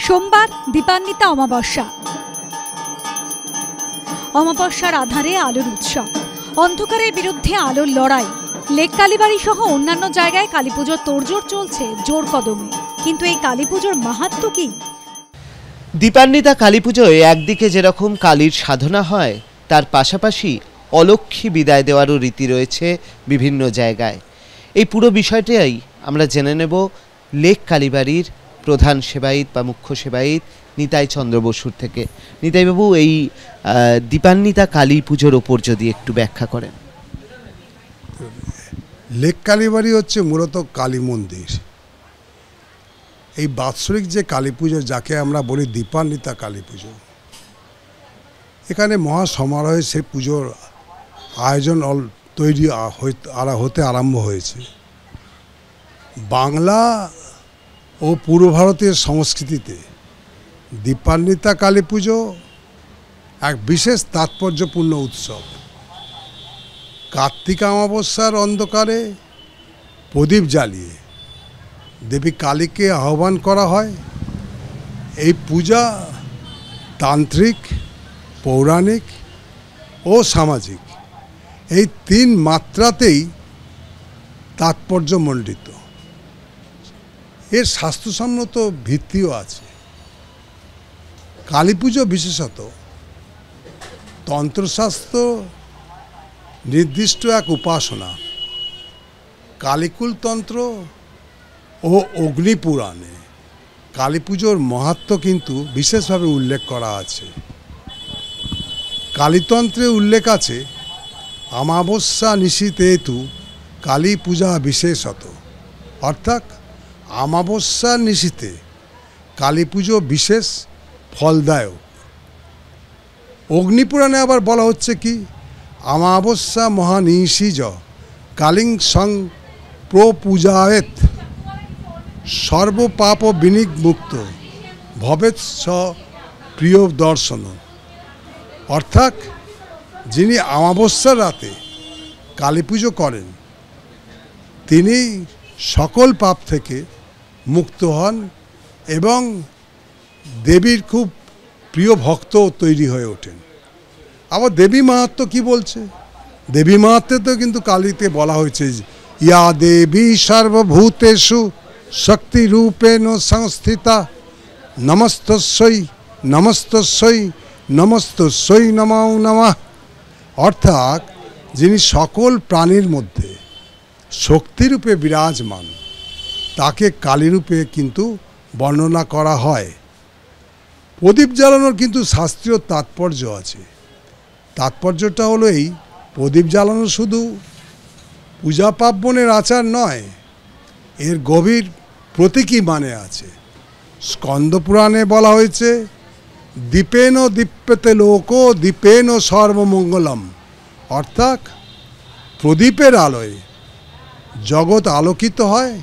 সোমবার দীপান্বিতা অমাবস্যা। অমাবস্যার আধারে আলোর উৎসব, অন্ধকারের বিরুদ্ধে আলোর লড়াই। লেক কালীবাড়ি সহ অন্যান্য জায়গায় কালীপুজোর তোড়জোড় চলছে জোর কদমে। কিন্তু এই কালীপুজোর মাহাত্ম্য কি? দীপান্বিতা কালীপুজোয় একদিকে যেরকম কালীর সাধনা হয়, তার পাশাপাশি অলক্ষ্মী বিদায় দেওয়ারও রীতি রয়েছে বিভিন্ন জায়গায়। এই পুরো বিষয়টাই আমরা জেনে নেব লেক কালীবাড়ির প্রধান সেবায়িত বা মুখ্য সেবায়িত নিতাই চন্দ্র বসুর থেকে। নিতাইবাবু, এই দীপান্বিতা কালী পুজোর ওপর যদি একটু ব্যাখ্যা করেন। লেক কালীবাড়ি হচ্ছে মূলত কালী মন্দির। এই বাৎসরিক যে কালী পুজো, যাকে আমরা বলি দীপান্বিতা কালী পুজো, এখানে মহা সমারোহে সে পুজোর আয়োজন তৈরি হতে আরম্ভ হয়েছে। বাংলা ও পূর্ব ভারতীয় সংস্কৃতিতে দীপান্বিতা কালী পুজো এক বিশেষ তাৎপর্যপূর্ণ উৎসব। কার্তিক অমাবস্যার অন্ধকারে প্রদীপ জ্বালিয়ে দেবী কালীকে আহ্বান করা হয়। এই পূজা তান্ত্রিক, পৌরাণিক ও সামাজিক এই তিন মাত্রাতেই তাৎপর্যমণ্ডিত। এর স্বাস্থ্যসম্মত ভিত্তিও আছে। কালী পুজো বিশেষত তন্ত্রশাস্ত্র নির্দিষ্ট এক উপাসনা। কালীকুল তন্ত্র ও অগ্নিপুরাণে কালী পুজোর মাহাত্ম্য কিন্তু বিশেষভাবে উল্লেখ করা আছে। কালীতন্ত্রে উল্লেখ আছে, অমাবস্যা নিশীতেতু কালী পূজা বিশেষত, অর্থাৎ অমাবস্যার নিশীতে কালী পুজো বিশেষ ফলদায়ক। অগ্নিপুরাণে আবার বলা হচ্ছে কি, অমাবস্যা মহানিশীজ কালিং সং প্রপূজায়েত সর্বপাপ বিনির্মুক্ত ভবেৎ স প্রিয় দর্শন। অর্থাৎ যিনি অমাবস্যার রাতে কালী পুজো করেন, তিনি সকল পাপ থেকে মুক্ত হন এবং দেবীর খুব প্রিয় ভক্ত তৈরি হয়ে ওঠেন। আবার দেবী মাহাত্ম্য কি বলছে? দেবী মাহাত্ম্যে তো কিন্তু কালীতে বলা হয়েছে, ইয়া দেবী সর্বভূতেষু শক্তি রূপেণ সংস্থিতা নমস্তস্যৈ নমস্তস্যৈ নমস্তস্যৈ নমো নমঃ। অর্থাৎ যিনি সকল প্রাণীর মধ্যে শক্তিরূপে বিরাজমান, তাকে কালীরূপে কিন্তু বর্ণনা করা হয়। প্রদীপ জ্বালানোর কিন্তু শাস্ত্রীয় তাৎপর্য আছে। তাৎপর্যটা হলো এই, প্রদীপ জ্বালানো শুধু পূজা পার্বণের আচার নয়, এর গভীর প্রতীকী মানে আছে। স্কন্দপুরাণে বলা হয়েছে, দীপেন দীপ্যতে লোক দীপেন সর্বমঙ্গলম। অর্থাৎ প্রদীপের আলোয় জগৎ আলোকিত হয়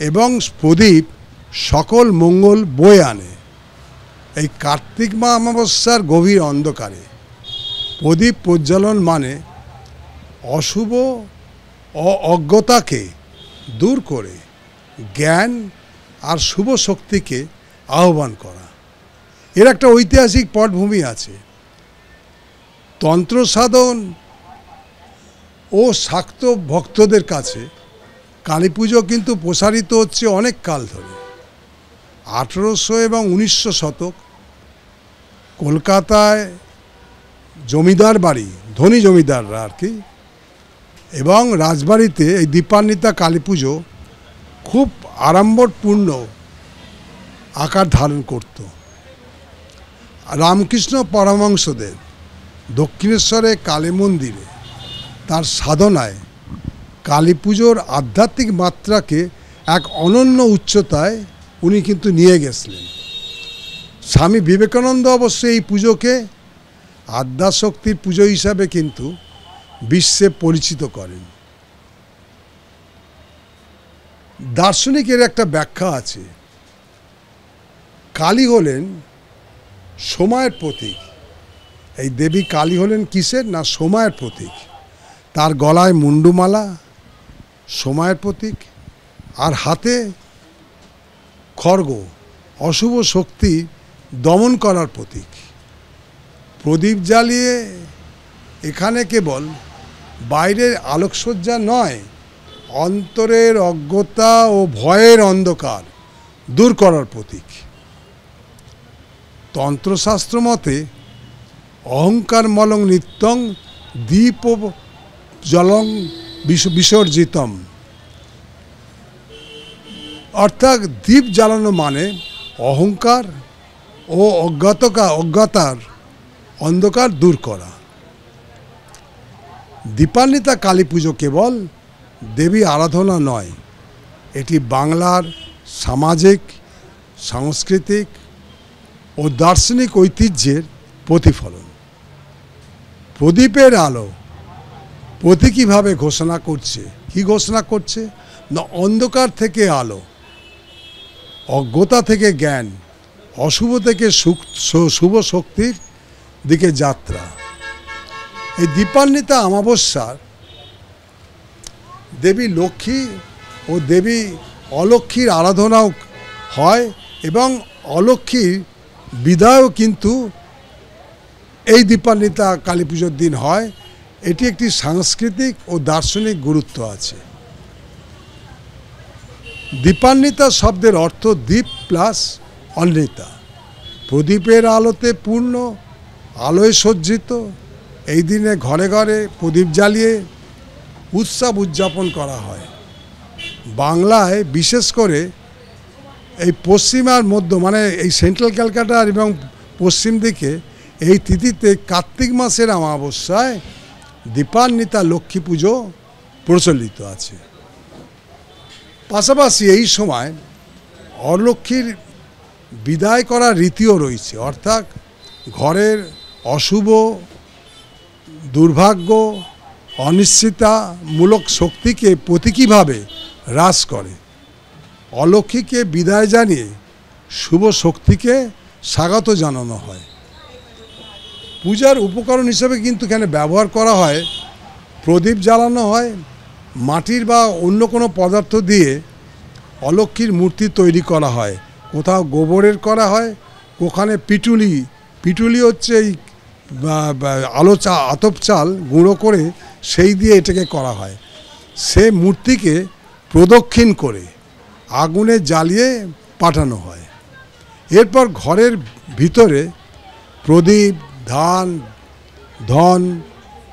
এবং প্রদীপ সকল মঙ্গল বয়ে আনে। এই কার্তিক অমাবস্যার গভীর অন্ধকারে প্রদীপ প্রজ্বলন মানে অশুভ ও অজ্ঞতাকে দূর করে জ্ঞান আর শুভ শক্তিকে আহ্বান করা। এর একটা ঐতিহাসিক পটভূমি আছে। তন্ত্র সাধন ও শাক্ত ভক্তদের কাছে কালী পুজো কিন্তু প্রসারিত হচ্ছে অনেক কাল ধরে। 1800 এবং 1900 শতক কলকাতায় জমিদার বাড়ি, ধনী জমিদাররা আর কি, এবং রাজবাড়িতে এই দীপান্বিতা কালী পুজো খুব আড়ম্বরপূর্ণ আকার ধারণ করত। রামকৃষ্ণ পরমহংসদেব দক্ষিণেশ্বরে কালী মন্দিরে তার সাধনায় কালী পুজোর আধ্যাত্মিক মাত্রাকে এক অনন্য উচ্চতায় উনি কিন্তু নিয়ে গেছিলেন। স্বামী বিবেকানন্দ অবশ্য এই পুজোকে আদ্যাশক্তির পুজো হিসাবে কিন্তু বিশ্বে পরিচিত করেন। দার্শনিকের একটা ব্যাখ্যা আছে, কালী হলেন সময়ের প্রতীক। এই দেবী কালী হলেন কিসের? না, সময়ের প্রতীক। তার গলায় মুন্ডুমালা সময়ের প্রতীক, আর হাতে খড়গ অশুভ শক্তি দমন করার প্রতীক। প্রদীপ জ্বালিয়ে এখানে কেবল বাইরের আলোকসজ্জা নয়, অন্তরের অজ্ঞতা ও ভয়ের অন্ধকার দূর করার প্রতীক। তন্ত্রশাস্ত্র মতে অহংকার মলং নিত্যং দীপ জলং বিসর্জিতম, অর্থাৎ দীপ জ্বালানো মানে অহংকার ও অজ্ঞতার অন্ধকার দূর করা। দীপান্বিতা কালী পুজো কেবল দেবী আরাধনা নয়, এটি বাংলার সামাজিক, সাংস্কৃতিক ও দার্শনিক ঐতিহ্যের প্রতিফলন। প্রদীপের আলো প্রতীকীভাবে ঘোষণা করছে, কি ঘোষণা করছে না অন্ধকার থেকে আলো, অজ্ঞতা থেকে জ্ঞান, অশুভ থেকে শুভ শক্তির দিকে যাত্রা। এই দীপান্বিতা অমাবস্যার দেবী লক্ষ্মী ও দেবী অলক্ষ্মীর আরাধনাও হয় এবং অলক্ষ্মীর বিদায়ও কিন্তু এই দীপান্বিতা কালী পুজোর দিন হয়। এটি একটি সাংস্কৃতিক ও দার্শনিক গুরুত্ব আছে। দীপান্বিতা শব্দের অর্থ দীপ প্লাস অন্বিতা, প্রদীপের আলোতে পূর্ণ, আলোয় সজ্জিত। এই দিনে ঘরে ঘরে প্রদীপ জ্বালিয়ে উৎসব উদযাপন করা হয়। বাংলায় বিশেষ করে এই পশ্চিমার মধ্য মানে এই সেন্ট্রাল ক্যালকাটা এবং পশ্চিম দিকে এই তিথিতে কার্তিক মাসের অমাবস্যায় দীপান্বিতা লক্ষ্মী পুজো প্রচলিত আছে। পাশাপাশি এই সময় অলক্ষ্মীর বিদায় করার রীতিও রয়েছে, অর্থাৎ ঘরের অশুভ, দুর্ভাগ্য, অনিশ্চিততামূলক শক্তিকে প্রতীকীভাবে হ্রাস করে। অলক্ষ্মীকে বিদায় জানিয়ে শুভ শক্তিকে স্বাগত জানানো হয়। পূজার উপকরণ হিসেবে কিন্তু এখানে ব্যবহার করা হয়, প্রদীপ জ্বালানো হয়, মাটির বা অন্য কোনো পদার্থ দিয়ে অলক্ষ্মীর মূর্তি তৈরি করা হয়, কোথাও গোবরের করা হয়, ওখানে পিটুলি হচ্ছে এই আতপ চাল গুঁড়ো করে সেই দিয়ে এটাকে করা হয়। সে মূর্তিকে প্রদক্ষিণ করে আগুনে জ্বালিয়ে পাঠানো হয়। এরপর ঘরের ভিতরে প্রদীপ, ধন,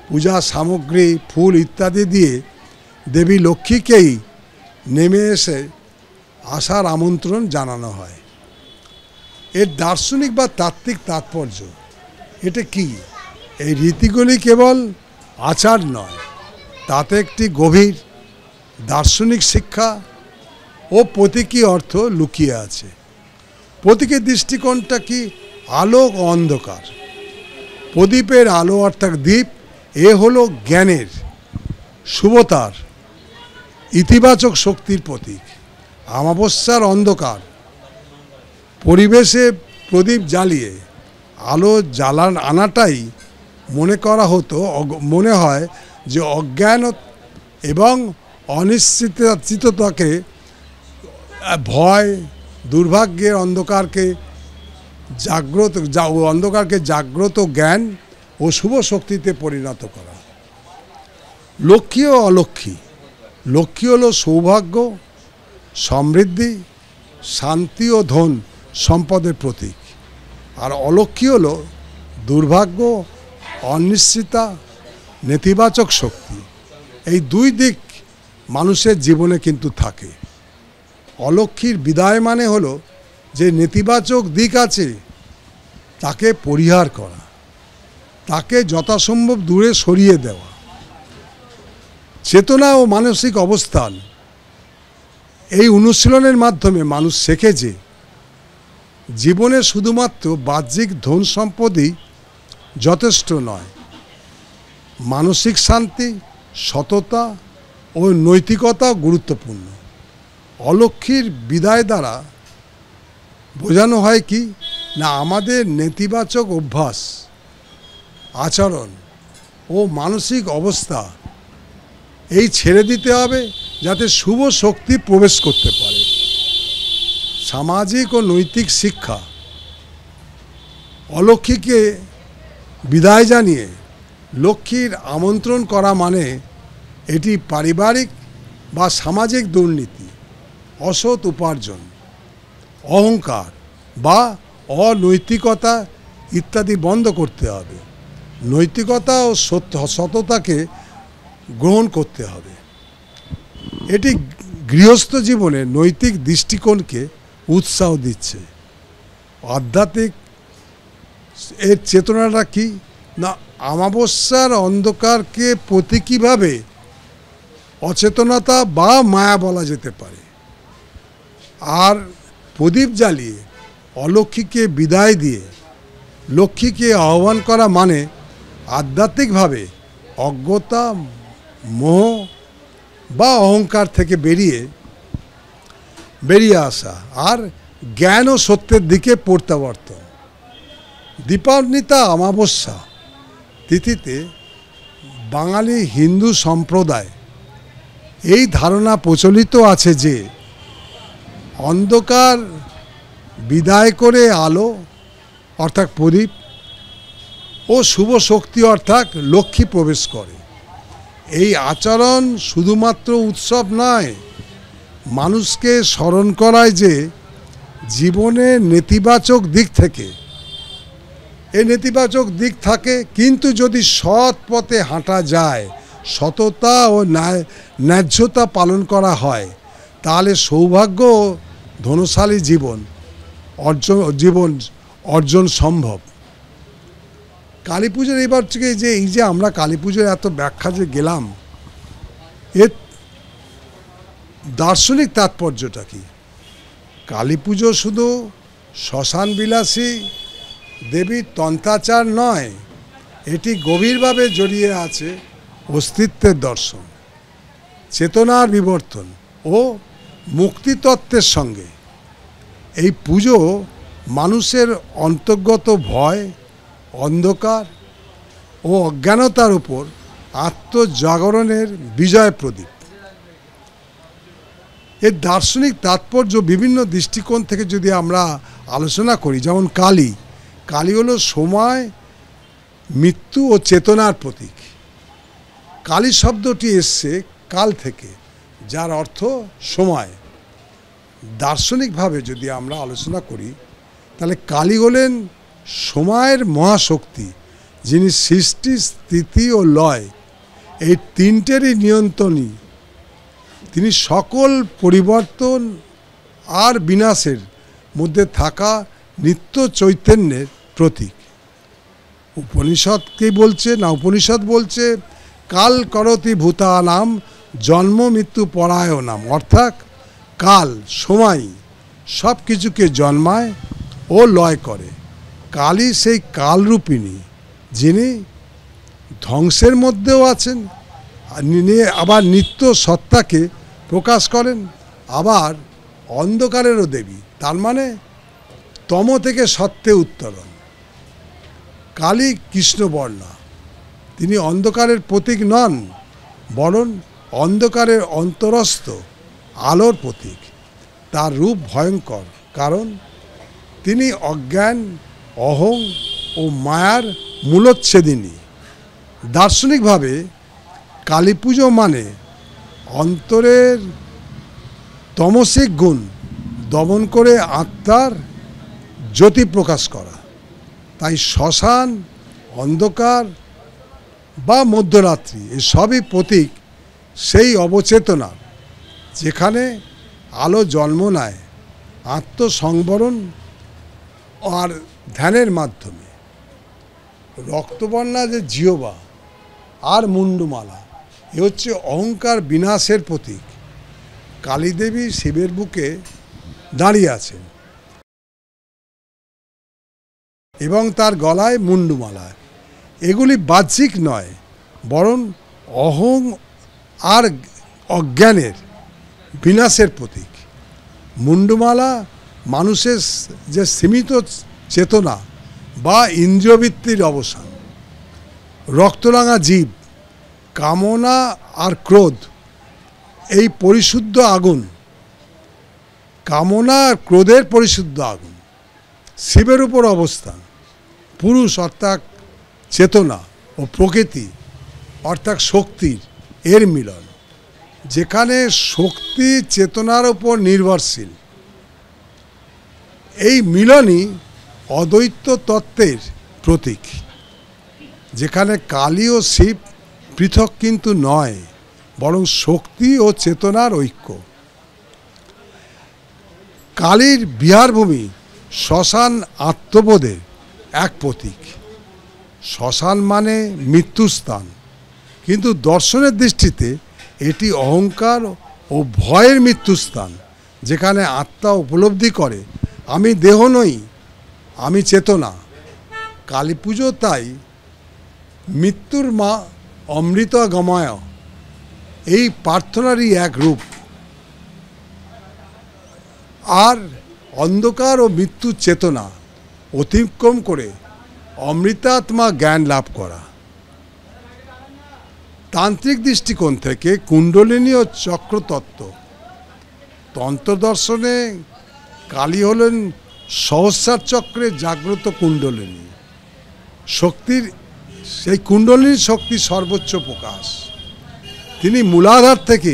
পূজা সামগ্রী, ফুল ইত্যাদি দিয়ে দেবী লক্ষ্মীকেই নেমে এসে আসার আমন্ত্রণ জানানো হয়। এর দার্শনিক বা তাত্ত্বিক তাৎপর্য এটা কি? এই রীতিগুলি কেবল আচার নয়, তাতে একটি গভীর দার্শনিক শিক্ষা ও প্রতীকী অর্থ লুকিয়ে আছে। প্রতীকী দৃষ্টিকোণটা কি? আলো ও অন্ধকার। প্রদীপের আলো অর্থাৎ দীপ, এ হলো জ্ঞানের, শুভতার, ইতিবাচক শক্তির প্রতীক। অমাবস্যার অন্ধকার পরিবেশে প্রদীপ জ্বালিয়ে আলো আনাটাই মনে হয় যে অজ্ঞান এবং অনিশ্চিততাকে, ভয়, দুর্ভাগ্যের অন্ধকারকে জাগ্রত জ্ঞান ও শুভ শক্তিতে পরিণত করা। লক্ষ্মী ও অলক্ষ্মী। লক্ষ্মী হলো সৌভাগ্য, সমৃদ্ধি, শান্তি ও ধন সম্পদের প্রতীক, আর অলক্ষ্মী হলো দুর্ভাগ্য, অনিশ্চিততা, নেতিবাচক শক্তি। এই দুই দিক মানুষের জীবনে কিন্তু থাকে। অলক্ষ্মীর বিদায় মানে হলো যে নেতিবাচক দিক আছে তাকে পরিহার করা, তাকে যথাসম্ভব দূরে সরিয়ে দেওয়া। চেতনা ও মানসিক অবস্থান, এই অনুশীলনের মাধ্যমে মানুষ শেখে যে জীবনে শুধুমাত্র বাহ্যিক ধন সম্পদই যথেষ্ট নয়, মানসিক শান্তি, সততা ও নৈতিকতা গুরুত্বপূর্ণ। অলক্ষ্মীর বিদায় দ্বারা বোঝানো হয় কি না আমাদের নেতিবাচক অভ্যাস, আচরণ ও মানসিক অবস্থা এই ছেড়ে দিতে হবে যাতে শুভ শক্তি প্রবেশ করতে পারে। সামাজিক ও নৈতিক শিক্ষা, অলক্ষীকে বিদায় জানিয়ে লক্ষ্মীর আমন্ত্রণ করা মানে এটি পারিবারিক বা সামাজিক দুর্নীতি, অসৎ উপার্জন, অহংকার বা অনৈতিকতা ইত্যাদি বন্ধ করতে হবে। নৈতিকতা ও সততাকে গ্রহণ করতে হবে। এটি গৃহস্থ জীবনে নৈতিক দৃষ্টিকোণকে উৎসাহ দিচ্ছে। আধ্যাত্মিক এর চেতনাটা কি না, অমাবস্যার অন্ধকারকে প্রতীকীভাবে অচেতনতা বা মায়া বলা যেতে পারে। আর প্রদীপ জ্বালিয়ে অলক্ষীকে বিদায় দিয়ে লক্ষ্মীকে আহ্বান করা মানে আধ্যাত্মিকভাবে অজ্ঞতা, মোহ বা অহংকার থেকে বেরিয়ে আসা আর জ্ঞান ও সত্যের দিকে প্রত্যাবর্তন। দীপান্বিতা অমাবস্যা তিথিতে বাঙালি হিন্দু সম্প্রদায় এই ধারণা প্রচলিত আছে যে অন্ধকার বিদায় করে আলো অর্থাৎ প্রদীপ ও শুভ শক্তি অর্থাৎ লক্ষ্মী প্রবেশ করে। এই আচরণ শুধুমাত্র উৎসব নয়, মানুষকে স্মরণ করায় যে জীবনের নেতিবাচক দিক থেকে এই নেতিবাচক দিক থাকে, কিন্তু যদি সৎ পথে হাঁটা যায়, সততা ও ন্যায্যতা পালন করা হয়, তাহলে সৌভাগ্য ও ধনশালী জীবন অর্জন সম্ভব। কালী পুজোর এবার থেকে এই যে আমরা কালী পুজোর এত ব্যাখ্যা যে গেলাম, এর দার্শনিক তাৎপর্যটা কি? কালী পুজো শুধু শ্মশান বিলাসী দেবীর তন্ত্রাচার নয়, এটি গভীরভাবে জড়িয়ে আছে অস্তিত্বের দর্শন, চেতনার বিবর্তন ও মুক্তিতত্ত্বের সঙ্গে। এই পুজো মানুষের অন্তর্গত ভয়, অন্ধকার ও অজ্ঞানতার উপর আত্মজাগরণের বিজয় প্রদীপ। এর দার্শনিক তাৎপর্য বিভিন্ন দৃষ্টিকোণ থেকে যদি আমরা আলোচনা করি, যেমন কালী হলো সময়, মৃত্যু ও চেতনার প্রতীক। কালী শব্দটি এসছে কাল থেকে, যার অর্থ সময়। দার্শনিকভাবে যদি আমরা আলোচনা করি, তাহলে কালী হলেন সময়ের মহাশক্তি, যিনি সৃষ্টি, স্থিতি ও লয় এই তিনটেরই নিয়ন্ত্রণী। তিনি সকল পরিবর্তন আর বিনাশের মধ্যে থাকা নিত্য চৈতন্যের প্রতীক। উপনিষদ বলছে কাল করতি ভূতানাম জন্ম মৃত্যু পরায়ণাম, অর্থাৎ কাল, সময় সব কিছুকে জন্মায় ও লয় করে। কালই সেই কালরূপিণী, যিনি ধ্বংসের মধ্যেও আছেন, আবার নিত্য সত্তাকে প্রকাশ করেন, আবার অন্ধকারেরও দেবী, তার মানে তম থেকে সত্যে উত্তরণ। কালী কৃষ্ণবর্ণা, তিনি অন্ধকারের প্রতীক নন, বরং অন্ধকারের অন্তরস্থ আলোর প্রতীক। তার রূপ ভয়ঙ্কর, কারণ তিনি অজ্ঞান, অহং ও মায়ার মূলোচ্ছেদিনী। দার্শনিকভাবে কালী পুজো মানে অন্তরের তমসিক গুণ দমন করে আত্মার জ্যোতি প্রকাশ করা। তাই শ্মশান, অন্ধকার বা মধ্যরাত্রি এসবই প্রতীক সেই অবচেতনার, যেখানে আলো জন্ম নেয় আত্মসংবরণ আর ধ্যানের মাধ্যমে। রক্তবর্ণা যে জিহ্বা আর মুন্ডমালা, এ হচ্ছে অহংকার বিনাশের প্রতীক। কালীদেবী শিবের বুকে দাঁড়িয়ে আছেন এবং তার গলায় মুন্ডমালা। এগুলি বাহ্যিক নয়, বরং অহং আর অজ্ঞানের বিনাশের প্রতীক। মুন্ডমালা মানুষের যে সীমিত চেতনা বা ইন্দ্রিয়বৃত্তির অবসান। রক্তরাঙা জীব, কামনা আর ক্রোধ, এই পরিশুদ্ধ আগুন কামনা আর ক্রোধের পরিশুদ্ধ আগুন, শিবের উপর অবস্থান, পুরুষ অর্থাৎ চেতনা ও প্রকৃতি অর্থাৎ শক্তির এর মিলন, যেখানে শক্তি চেতনার উপর নির্ভরশীল। এই মিলনই অদ্বৈত তত্ত্বের প্রতীক, যেখানে কালী ও শিব পৃথক কিন্তু নয়, বরং শক্তি ও চেতনার ঐক্য। কালীর বিহারভূমি শ্মশান আত্মবোধের এক প্রতীক। শ্মশান মানে মৃত্যুস্থান, কিন্তু দর্শনের দৃষ্টিতে এটি অহংকার ও ভয়ের মৃত্যুস্থান, যেখানে আত্মা উপলব্ধি করে আমি দেহ নই, আমি চেতনা। কালী পুজো তাই মৃত্যুর মা অমৃত গময় এই প্রার্থনারই এক রূপ। আর অন্ধকার ও মৃত্যুর চেতনা অতিক্রম করে অমৃতাত্মা জ্ঞান লাভ করা। তান্ত্রিক দৃষ্টিকোণ থেকে কুণ্ডলিনী ও চক্রতত্ত্ব, তন্ত্র দর্শনে কালী হলেন সহস্রার চক্রে জাগ্রত কুণ্ডলিনী শক্তির, সেই কুণ্ডলিনী শক্তির সর্বোচ্চ প্রকাশ। তিনি মূলাধার থেকে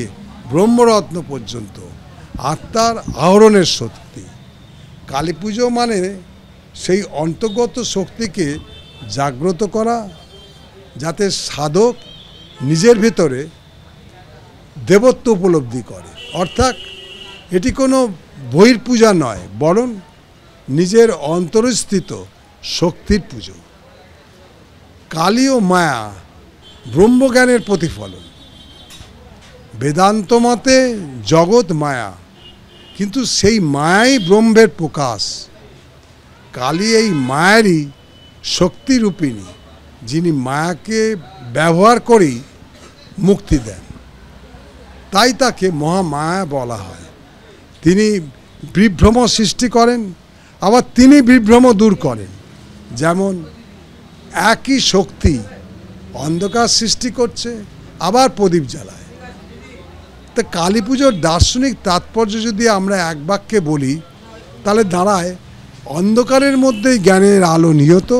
ব্রহ্মরত্ন পর্যন্ত আত্মার আহরণের শক্তি। কালী পুজো মানে সেই অন্তর্গত শক্তিকে জাগ্রত করা, যাতে সাধক নিজের ভেতরে দেবত্ব উপলব্ধি করে। অর্থাৎ এটি কোনো বহির্পূজা নয়, বরং নিজের অন্তরস্থিত শক্তির পুজো। কালী ও মায়া ব্রহ্মজ্ঞানের প্রতিফলন। বেদান্ত মতে জগৎ মায়া, কিন্তু সেই মায়াই ব্রহ্মের প্রকাশ। কালী এই মায়ারই শক্তিরূপিণী, যিনি মায়াকে ব্যবহার করেই মুক্তি দেন। তাই তাকে মহামায়া বলা হয়। তিনি বিভ্রম সৃষ্টি করেন, আবার তিনি বিভ্রম দূর করেন। যেমন একই শক্তি অন্ধকার সৃষ্টি করছে, আবার প্রদীপ জ্বালায়। তা কালী পুজোর দার্শনিক তাৎপর্য যদি আমরা এক বাক্যে বলি, তাহলে দাঁড়ায় অন্ধকারের মধ্যেই জ্ঞানের আলো নিহত,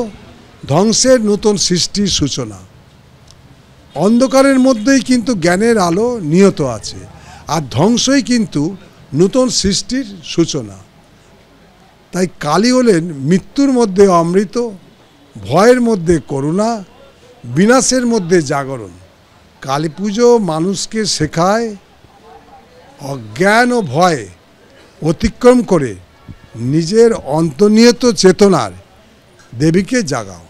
ধ্বংসের নতুন সৃষ্টির সূচনা। অন্ধকারের মধ্যেই কিন্তু জ্ঞানের আলো নিহত আছে, আর ধ্বংসই কিন্তু নতুন সৃষ্টির সূচনা। তাই কালী হলেন মৃত্যুর মধ্যে অমৃত, ভয়ের মধ্যে করুণা, বিনাশের মধ্যে জাগরণ। কালী পুজো মানুষকে শেখায় অজ্ঞান ও ভয় অতিক্রম করে নিজের অন্তর্নিহিত চেতনার দেবীকে জাগাও।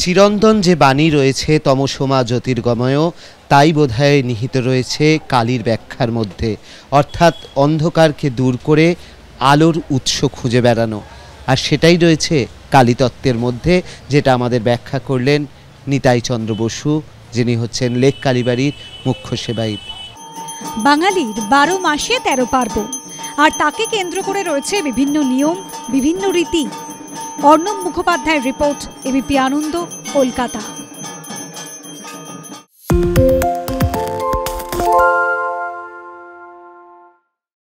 চিরন্তন যে বাণী রয়েছে তমসোমা জ্যোতির্গময়, তাই বোধহয় নিহিত রয়েছে কালীর ব্যাখ্যার মধ্যে, অর্থাৎ অন্ধকারকে দূর করে আলোর উৎস খুঁজে বেড়ানো। আর সেটাই রয়েছে কালীতত্ত্বের মধ্যে, যেটা আমাদের ব্যাখ্যা করলেন নিতাই চন্দ্র বসু, যিনি হচ্ছেন লেক কালীবাড়ির মুখ্য সেবায়িত। বাঙালির 12 মাসে 13 পার্বণ, আর তাকে কেন্দ্র করে রয়েছে বিভিন্ন নিয়ম, বিভিন্ন রীতি। অর্ণব মুখোপাধ্যায়ের রিপোর্ট, এবিপি আনন্দ, কলকাতা।